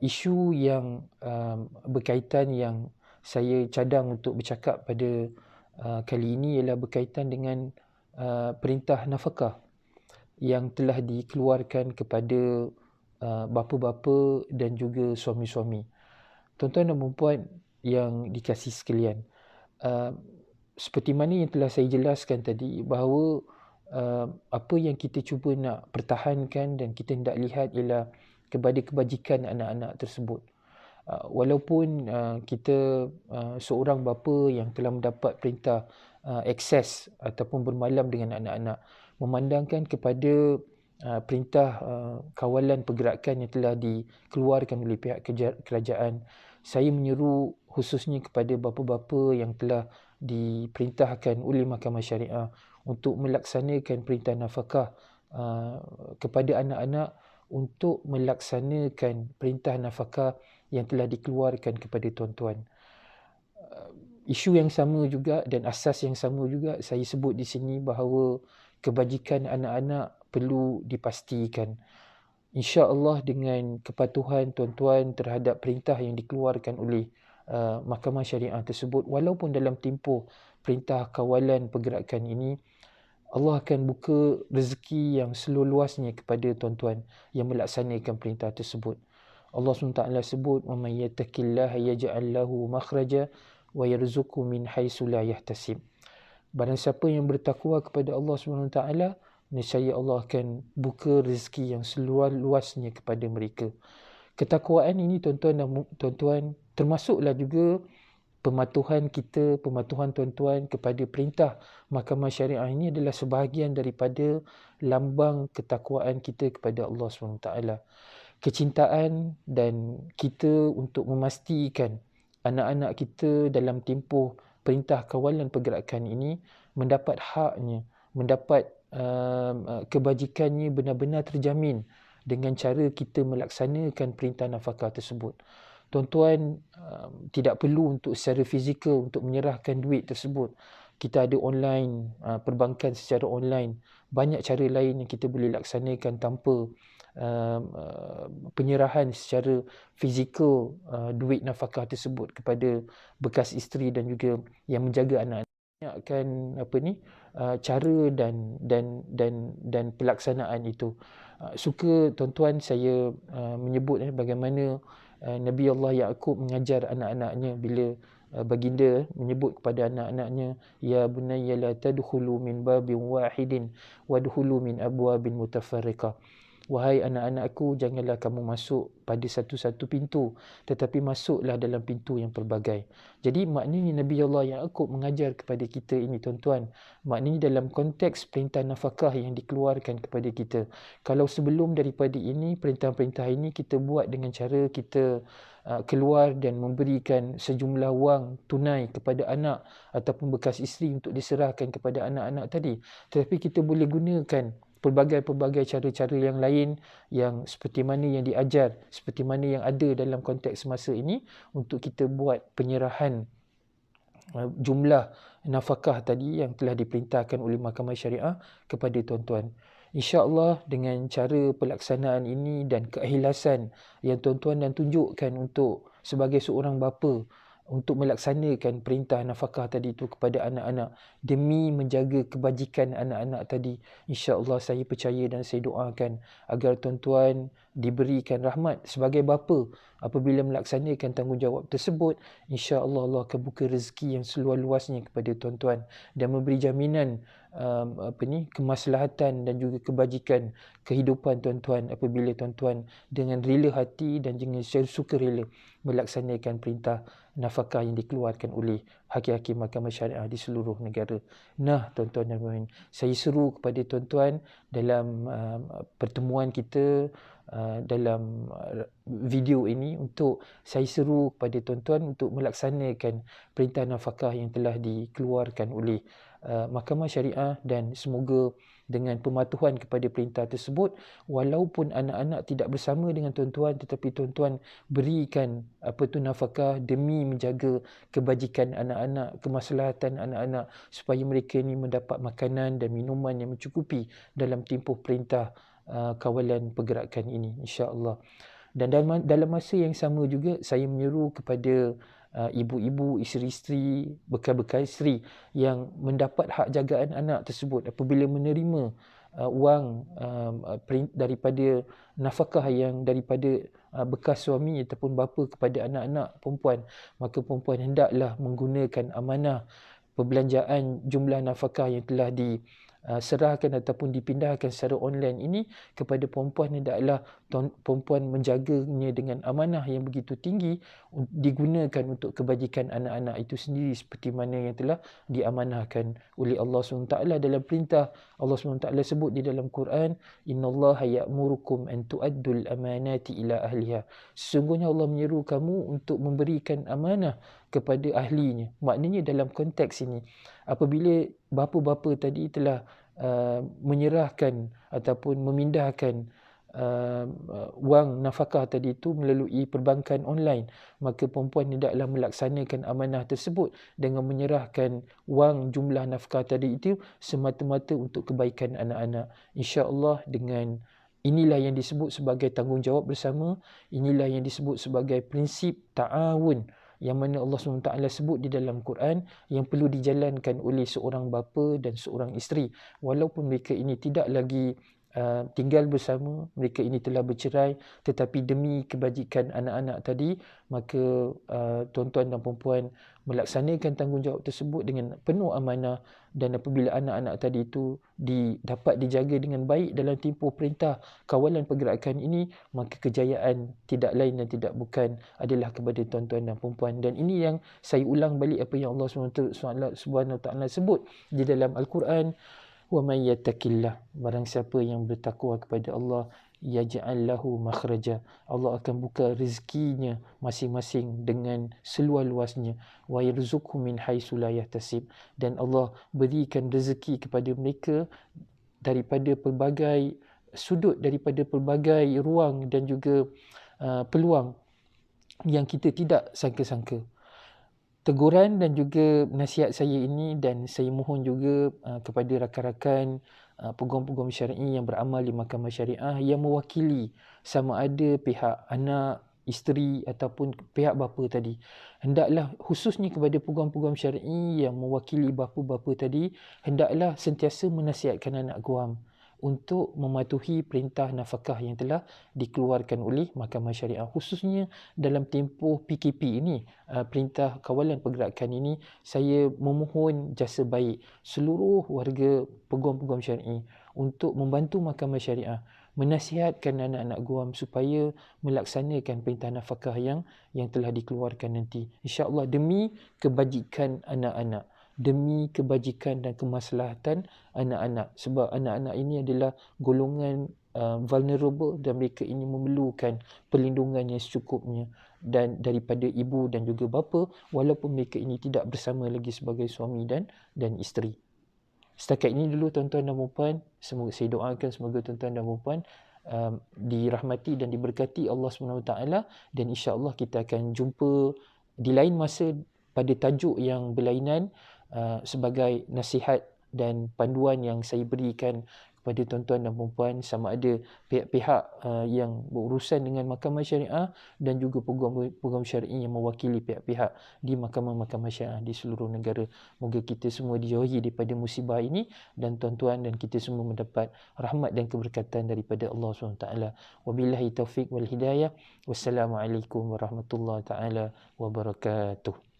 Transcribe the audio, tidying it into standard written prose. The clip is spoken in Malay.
Isu yang berkaitan yang saya cadang untuk bercakap pada kali ini ialah berkaitan dengan perintah nafkah yang telah dikeluarkan kepada bapa-bapa dan juga suami-suami. Tuan-tuan dan puan yang dikasihi sekalian, seperti mana yang telah saya jelaskan tadi, bahawa apa yang kita cuba nak pertahankan dan kita hendak lihat ialah kepada kebajikan anak-anak tersebut. Walaupun kita seorang bapa yang telah mendapat perintah akses ataupun bermalam dengan anak-anak, memandangkan kepada perintah kawalan pergerakan yang telah dikeluarkan oleh pihak kerajaan, saya menyeru khususnya kepada bapa-bapa yang telah diperintahkan oleh Mahkamah Syariah untuk melaksanakan perintah nafkah kepada anak-anak, untuk melaksanakan perintah nafkah yang telah dikeluarkan kepada tuan-tuan. Isu yang sama juga dan asas yang sama juga saya sebut di sini, bahawa kebajikan anak-anak perlu dipastikan. InsyaAllah dengan kepatuhan tuan-tuan terhadap perintah yang dikeluarkan oleh Mahkamah Syariah tersebut, walaupun dalam tempoh perintah kawalan pergerakan ini, Allah akan buka rezeki yang seluas-luasnya kepada tuan-tuan yang melaksanakan perintah tersebut. Allah SWT sebut, وَمَنْ يَتَّقِ اللَّهَ يَجْعَلْ لَهُ مَخْرَجًا وَيَرْزُقْهُ مِنْ حَيْثُ لَا يَحْتَسِبُ. Barang siapa yang bertakwa kepada Allah SWT, nescaya Allah akan buka rezeki yang seluas-luasnya kepada mereka. Ketakwaan ini tuan-tuan dan tuan-tuan termasuklah juga pematuhan kita, pematuhan tuan-tuan kepada perintah Mahkamah Syariah ini adalah sebahagian daripada lambang ketakwaan kita kepada Allah SWT. Kecintaan dan kita untuk memastikan anak-anak kita dalam tempoh perintah kawalan pergerakan ini mendapat haknya, mendapat kebajikannya benar-benar terjamin dengan cara kita melaksanakan perintah nafkah tersebut. Tuan-tuan tidak perlu untuk secara fizikal untuk menyerahkan duit tersebut. Kita ada online, perbankan secara online. Banyak cara lain yang kita boleh laksanakan tanpa penyerahan secara fizikal duit nafkah tersebut kepada bekas isteri dan juga yang menjaga anak-anak. Banyakkan cara dan pelaksanaan itu. Suka tuan-tuan saya menyebut bagaimana Nabi Allah Yaqub mengajar anak-anaknya bila baginda menyebut kepada anak-anaknya, ya bunayya la tadkhulu min babin wahidin wadkhulu min abwabin mutafarriqah. Wahai anak-anakku, janganlah kamu masuk pada satu-satu pintu, tetapi masuklah dalam pintu yang pelbagai. Jadi maknanya Nabi Allah Yaqub mengajar kepada kita ini tuan-tuan, maknanya dalam konteks perintah nafkah yang dikeluarkan kepada kita. Kalau sebelum daripada ini, perintah-perintah ini kita buat dengan cara kita keluar dan memberikan sejumlah wang tunai kepada anak ataupun bekas isteri untuk diserahkan kepada anak-anak tadi. Tetapi kita boleh gunakan pelbagai-pelbagai cara-cara yang lain yang seperti mana yang diajar, seperti mana yang ada dalam konteks semasa ini, untuk kita buat penyerahan jumlah nafkah tadi yang telah diperintahkan oleh Mahkamah Syariah kepada tuan-tuan. InsyaAllah dengan cara pelaksanaan ini dan keikhlasan yang tuan-tuan dan tunjukkan untuk sebagai seorang bapa untuk melaksanakan perintah nafkah tadi itu kepada anak-anak demi menjaga kebajikan anak-anak tadi, insya-Allah saya percaya dan saya doakan agar tuan-tuan diberikan rahmat sebagai bapa apabila melaksanakan tanggungjawab tersebut. InsyaAllah Allah akan buka rezeki yang seluas-luasnya kepada tuan-tuan dan memberi jaminan kemaslahatan dan juga kebajikan kehidupan tuan-tuan apabila tuan-tuan dengan rela hati dan dengan sukarela melaksanakan perintah nafkah yang dikeluarkan oleh hakim-hakim Mahkamah Syariah di seluruh negara. Nah, tuan-tuan dan puan, saya seru kepada tuan-tuan dalam pertemuan kita dalam video ini, untuk saya seru kepada tuan-tuan untuk melaksanakan perintah nafkah yang telah dikeluarkan oleh Mahkamah Syariah, dan semoga dengan pematuhan kepada perintah tersebut, walaupun anak-anak tidak bersama dengan tuan-tuan, tetapi tuan-tuan berikan nafkah demi menjaga kebajikan anak-anak, kemaslahatan anak-anak, supaya mereka ini mendapat makanan dan minuman yang mencukupi dalam tempoh perintah kawalan pergerakan ini, insya-Allah. Dan dalam masa yang sama juga saya menyeru kepada ibu-ibu, isteri-isteri, bekal-bekal isteri yang mendapat hak jagaan anak tersebut apabila menerima wang daripada nafkah yang daripada bekas suami ataupun bapa kepada anak-anak perempuan, maka perempuan hendaklah menggunakan amanah perbelanjaan jumlah nafkah yang telah diserahkan ataupun dipindahkan secara online ini kepada perempuan. Hendaklah perempuan menjaganya dengan amanah yang begitu tinggi, digunakan untuk kebajikan anak-anak itu sendiri seperti mana yang telah diamanahkan oleh Allah SWT dalam perintah. Allah SWT sebut di dalam Quran, innallaha ya'murukum an tu'addul amanati ila ahliha. Sesungguhnya Allah menyeru kamu untuk memberikan amanah kepada ahlinya. Maknanya dalam konteks ini, apabila bapa-bapa tadi telah menyerahkan ataupun memindahkan wang nafkah tadi itu melalui perbankan online, maka perempuan hendaklah melaksanakan amanah tersebut dengan menyerahkan wang jumlah nafkah tadi itu semata-mata untuk kebaikan anak-anak. InsyaAllah dengan inilah yang disebut sebagai tanggungjawab bersama, inilah yang disebut sebagai prinsip ta'awun yang mana Allah SWT sebut di dalam Quran, yang perlu dijalankan oleh seorang bapa dan seorang isteri. Walaupun mereka ini tidak lagi tinggal bersama, mereka ini telah bercerai, tetapi demi kebajikan anak-anak tadi, maka tuan-tuan dan puan-puan melaksanakan tanggungjawab tersebut dengan penuh amanah. Dan apabila anak-anak tadi itu dapat dijaga dengan baik dalam tempoh perintah kawalan pergerakan ini, maka kejayaan tidak lain dan tidak bukan adalah kepada tuan-tuan dan puan-puan. Dan ini yang saya ulang balik apa yang Allah SWT sebut di dalam Al-Quran, wa man yattaqillah, barang siapa yang bertakwa kepada Allah, yaj'al lahu makhraja, Allah akan buka rezekinya masing-masing dengan seluas-luasnya, wa yarzuqhu min haitsu la yahtasib, dan Allah berikan rezeki kepada mereka daripada pelbagai sudut, daripada pelbagai ruang dan juga peluang yang kita tidak sangka-sangka. Teguran dan juga nasihat saya ini, dan saya mohon juga kepada rakan-rakan peguam-peguam syar'i yang beramal di Mahkamah Syariah yang mewakili sama ada pihak anak, isteri ataupun pihak bapa tadi, hendaklah khususnya kepada peguam-peguam syar'i yang mewakili bapa-bapa tadi, hendaklah sentiasa menasihatkan anak guam untuk mematuhi perintah nafkah yang telah dikeluarkan oleh Mahkamah Syariah, khususnya dalam tempoh PKP ini, perintah kawalan pergerakan ini. Saya memohon jasa baik seluruh warga peguam-peguam syar'i untuk membantu Mahkamah Syariah menasihatkan anak-anak guam supaya melaksanakan perintah nafkah yang telah dikeluarkan nanti, insya-Allah demi kebajikan anak-anak, demi kebajikan dan kemaslahatan anak-anak. Sebab anak-anak ini adalah golongan vulnerable dan mereka ini memerlukan perlindungan yang secukupnya dan daripada ibu dan juga bapa, walaupun mereka ini tidak bersama lagi sebagai suami dan isteri. Setakat ini dulu tuan-tuan dan puan-puan. Semoga saya doakan semoga tuan-tuan dan puan-puan dirahmati dan diberkati Allah SWT, dan insya-Allah kita akan jumpa di lain masa pada tajuk yang berlainan, sebagai nasihat dan panduan yang saya berikan kepada tuan-tuan dan puan-puan, sama ada pihak-pihak yang berurusan dengan Mahkamah Syariah dan juga peguam syar'i yang mewakili pihak-pihak di mahkamah-mahkamah syariah di seluruh negara. Moga kita semua dijauhi daripada musibah ini, dan tuan-tuan dan kita semua mendapat rahmat dan keberkatan daripada Allah SWT. Wabillahi taufiq wal hidayah. Wassalamualaikum warahmatullahi taala wabarakatuh.